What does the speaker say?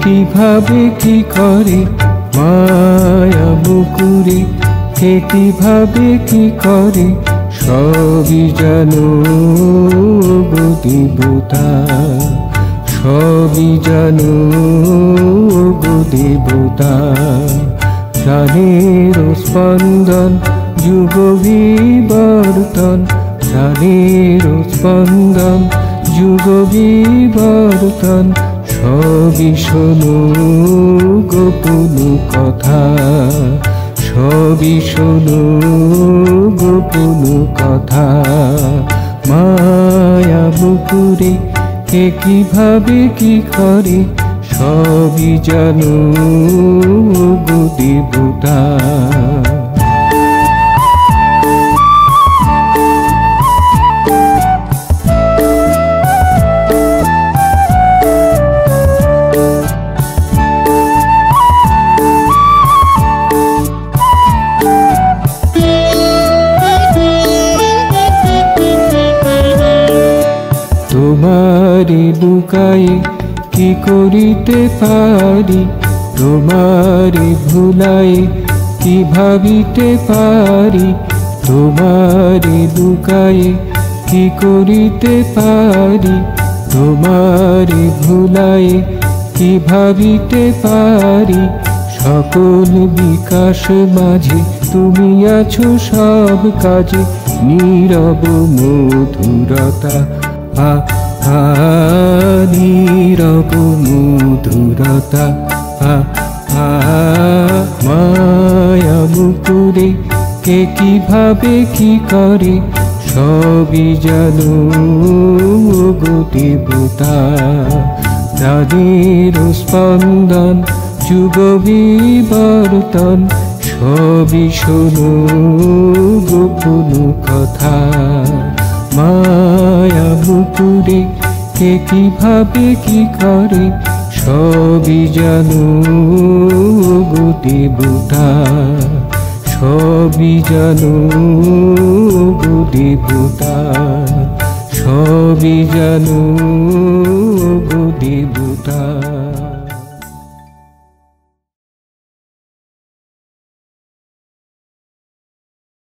কিভাবে কি করে মায়া বুকুরে, কে কিভাবে কি করে সবই জানো গো দেবতা, সবই জানো গো দেবতা। প্রাণের স্পন্দন যুগ বিবর্তন, প্রাণের স্পন্দন যুগ বিবর্তন, সবই শোনো গোপন কথা, সবই শোনো গোপন কথা। মায়া বুকুরে কে কিভাবে কি করে সবই জানো গো দেবতা। তোমারে লুকায়ে কি করিতে পারি, তোমারে ভুলায়ে কি ভাবিতে পারি, তোমারে লুকায়ে কি করিতে পারি, তোমারে ভুলায়ে কি ভাবিতে পারি। সকল বিকাশ মাঝে তুমি আছো সব কাজে, নীরব মধুরতা নীরব মধুরতা। মায়া বুকুরে কে কিভাবে কি করে সবই জানো গো দেবতা। প্রাণের স্পন্দন যুগ বিবর্তন, সবই শোনো গোপন কথা। মায়া বুকুরে কে কিভাবে কি করে সবই জানো গো দেবতা, সবই জানো গো দেবতা, সবই জানো গো দেবতা।